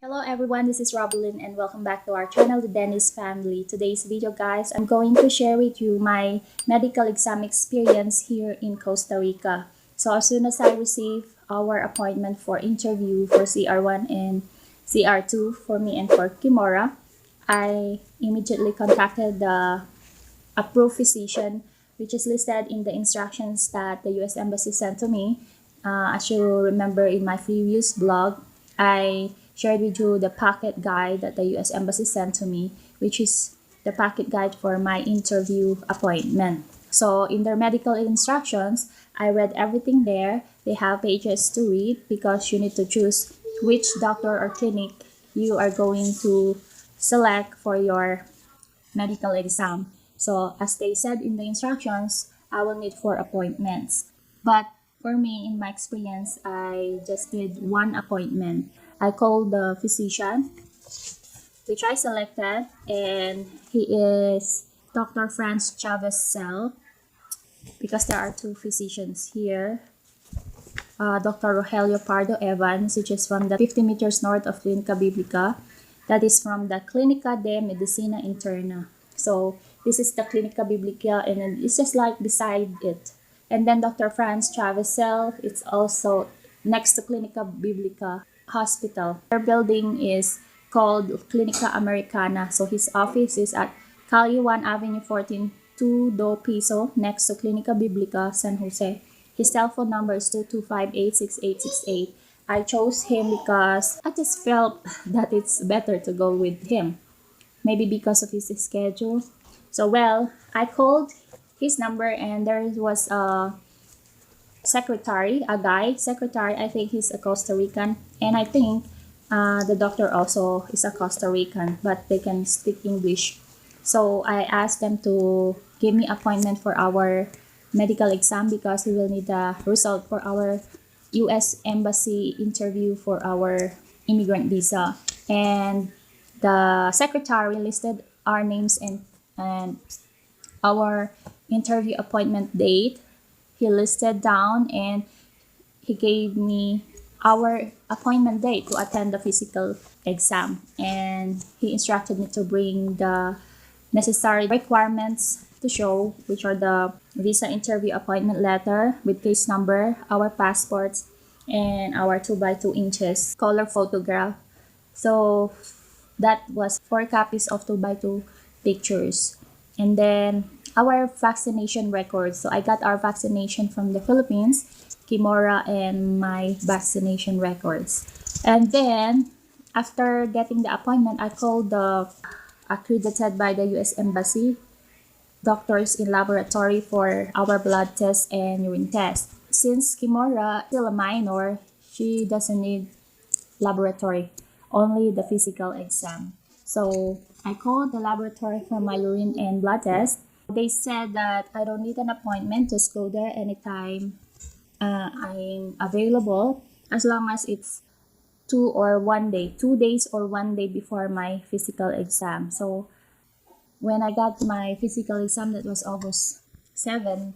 Hello everyone, this is Robelyn and welcome back to our channel, The Dennis Family. Today's video guys, I'm going to share with you my medical exam experience here in Costa Rica. So as soon as I receive our appointment for interview for CR1 and CR2 for me and for Kimora, I immediately contacted the approved physician which is listed in the instructions that the US Embassy sent to me. As you remember in my previous blog, I shared with you the packet guide that the US Embassy sent to me, which is the packet guide for my interview appointment. So in their medical instructions, I read everything there. They have pages to read because you need to choose which doctor or clinic you are going to select for your medical exam. So as they said in the instructions, I will need 4 appointments. But for me, in my experience, I just did 1 appointment. I called the physician, which I selected, and he is Dr. Franz Chavez Cell, because there are 2 physicians here. Dr. Rogelio Pardo Evans, which is from the 50 meters north of Clinica Biblica. That is from the Clínica de Medicina Interna. So this is the Clínica Biblica, and then it's just like beside it. And then Dr. Franz Chavez Cell, it's also next to Clínica Biblica Hospital. Their building is called Clínica Americana. So his office is at Calle 1 Avenue 14, 2 Do Piso, next to Clínica Biblica San Jose. His cell phone number is 2258-6868. I chose him because I just felt that it's better to go with him. Maybe because of his schedule. So well, I called his number and there was a secretary, a guy secretary. I think he's a Costa Rican, and I think the doctor also is a Costa Rican, but they can speak English. So I asked them to give me appointment for our medical exam because we will need the result for our US Embassy interview for our immigrant visa. And the secretary listed our names and our interview appointment date. He listed down and he gave me our appointment date to attend the physical exam, and he instructed me to bring the necessary requirements to show, which are the visa interview appointment letter with case number, our passports, and our 2x2 inches color photograph. So that was 4 copies of 2x2 pictures. And then our vaccination records. So I got our vaccination from the Philippines, Kimora, and my vaccination records. And then after getting the appointment, I called the accredited by the US Embassy doctors in laboratory for our blood test and urine test. Since Kimora is still a minor, she doesn't need laboratory, only the physical exam. So I called the laboratory for my urine and blood test. They said that I don't need an appointment, just go there anytime I'm available, as long as it's 2 days or 1 day before my physical exam. So when I got my physical exam, that was August 7,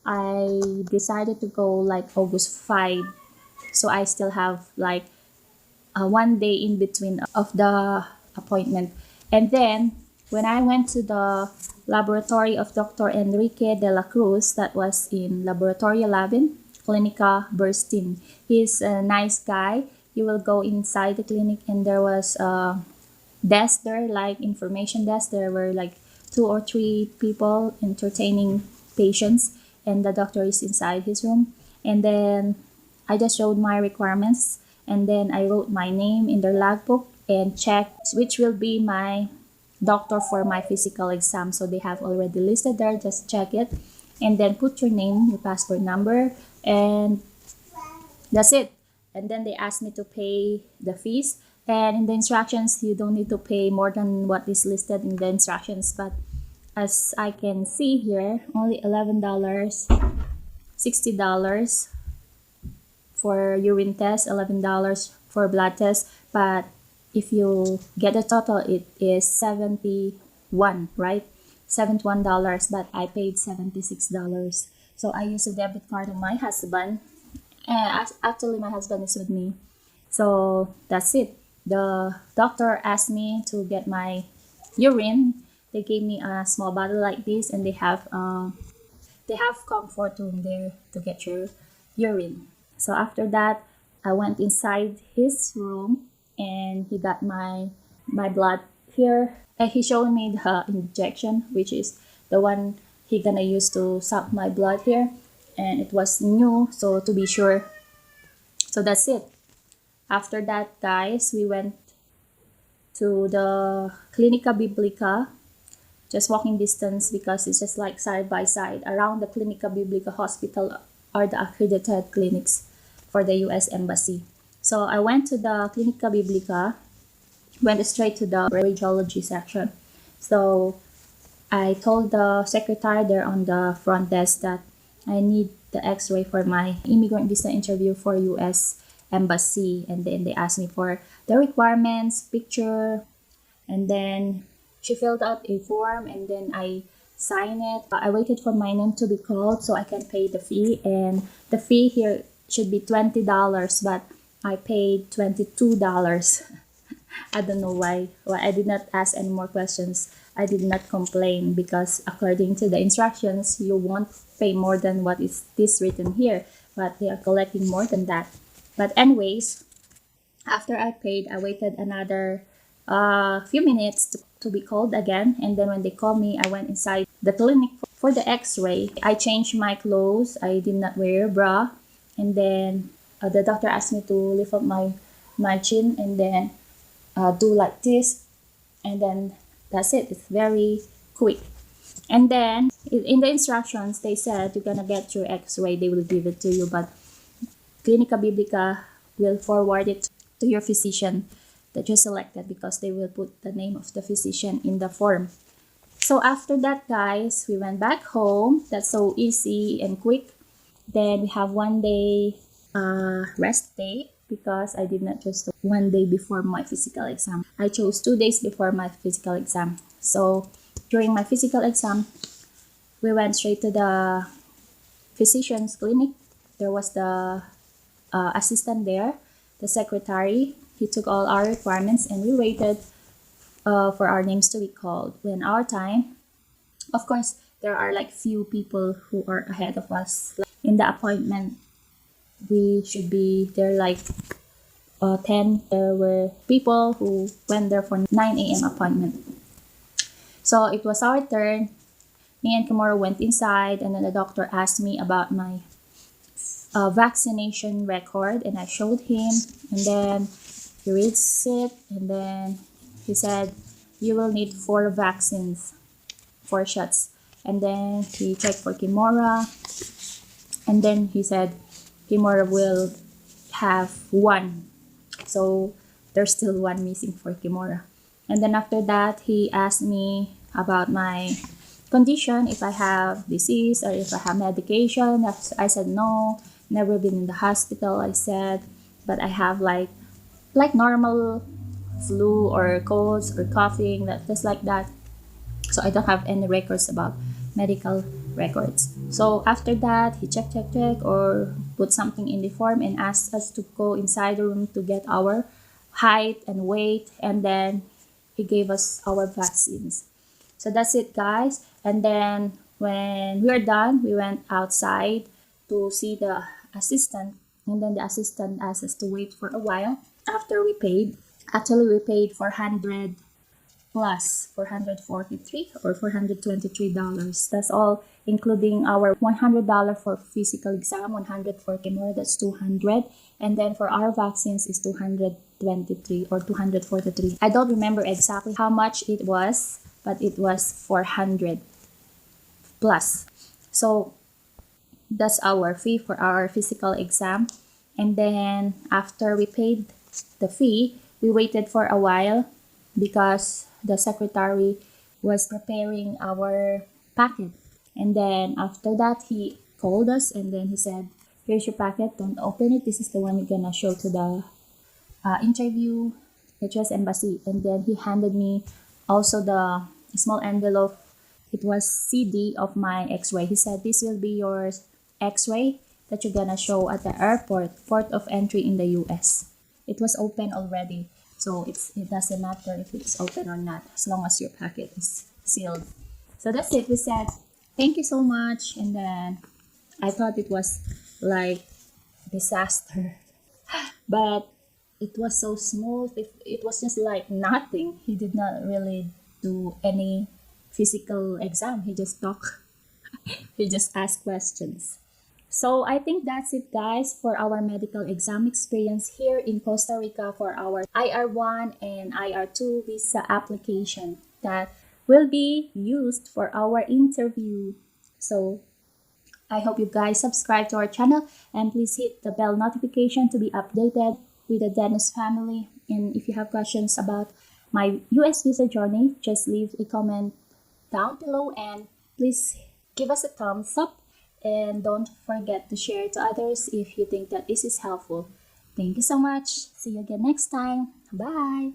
I decided to go like August 5. So I still have like 1 day in between of the appointment. And then when I went to the laboratory of Dr. Enrique de la Cruz, that was in Laboratorio 11, Clinica Burstin. He's a nice guy. You will go inside the clinic and there was a desk there, like information desk. There were like 2 or 3 people entertaining patients, and the doctor is inside his room. And then I just showed my requirements, and then I wrote my name in their logbook and checked which will be my doctor for my physical exam. So they have already listed there, just check it, and then put your name, your passport number, and that's it. And then they asked me to pay the fees. And in the instructions, you don't need to pay more than what is listed in the instructions. But as I can see here, only $11, $60 for urine test, $11 for blood test. But if you get the total, it is 71, right? $71, but I paid $76. So I used a debit card of my husband. Actually, my husband is with me. So that's it. the doctor asked me to get my urine. They gave me a small bottle like this, and they have comfort room there to get your urine. So after that, I went inside his room, and he got my blood here. And he showed me the injection, which is the one he gonna use to suck my blood here, and it was new, so to be sure. So that's it. After that, guys, we went to the Clinica Biblica, just walking distance because it's just like side by side. Around the Clinica Biblica Hospital are the accredited clinics for the US Embassy. So I went to the Clinica Biblica, went straight to the radiology section. So I told the secretary there on the front desk that I need the x-ray for my immigrant visa interview for US Embassy. And then they asked me for the requirements, picture, and then she filled out a form, and then I signed it. I waited for my name to be called so I can pay the fee, and the fee here should be $20, but I paid $22. I don't know why. Well, I did not ask any more questions. I did not complain because according to the instructions, you won't pay more than what is this written here, but they are collecting more than that. But anyways, after I paid, I waited another few minutes to be called again, and then when they called me, I went inside the clinic for the x-ray. I changed my clothes. I did not wear a bra, and then the doctor asked me to lift up my chin and then do like this, and then that's it. It's very quick. And then in the instructions, they said you're gonna get your x-ray, they will give it to you, but Clinica Biblica will forward it to your physician that you selected because they will put the name of the physician in the form. So after that, guys, we went back home. That's so easy and quick. Then we have 1 day rest day because I did not choose 1 day before my physical exam. I chose 2 days before my physical exam. So during my physical exam, we went straight to the physician's clinic. There was the assistant there, the secretary. He took all our requirements, and we waited for our names to be called. When our time, of course, there are like few people who are ahead of us. In the appointment, we should be there like 10. There were people who went there for 9 a.m. appointment. So it was our turn. Me and Kimura went inside, and then the doctor asked me about my vaccination record, and I showed him, and then he reads it, and then he said you will need 4 vaccines, 4 shots, and then he checked for Kimura, and then he said Kimura will have 1, so there's still 1 missing for Kimura. And then after that, he asked me about my condition, if I have disease or if I have medication. I said no, never been in the hospital, I said, but I have like normal flu or colds or coughing, that just like that. So I don't have any records about medical records. So after that, he check or put something in the form and asked us to go inside the room to get our height and weight, and then he gave us our vaccines. So that's it, guys. And then when we were done, we went outside to see the assistant, and then the assistant asked us to wait for a while after we paid. Actually, we paid 400 plus 443 or $423. That's all, including our $100 for physical exam, 100 for Kimura, that's 200, and then for our vaccines is 223 or 243. I don't remember exactly how much it was, but it was 400 plus. So that's our fee for our physical exam. And then after we paid the fee, we waited for a while because the secretary was preparing our packet. And then after that, he called us, and then he said, here's your packet, don't open it, this is the one you're gonna show to the interview at US Embassy. And then he handed me also the small envelope. It was CD of my x-ray. He said, this will be your x-ray that you're gonna show at the airport, port of entry in the US. It was open already. So it doesn't matter if it's open or not, as long as your packet is sealed. So that's it. We said thank you so much, and then I thought it was like disaster, but it was so smooth. It was just like nothing. He did not really do any physical exam. He just talked. He just asked questions. So I think that's it, guys, for our medical exam experience here in Costa Rica for our IR1 and IR2 visa application that will be used for our interview. So I hope you guys subscribe to our channel and please hit the bell notification to be updated with the Dennis family. And if you have questions about my US visa journey, just leave a comment down below and please give us a thumbs up and don't forget to share to others if you think that this is helpful. Thank you so much. See you again next time. Bye.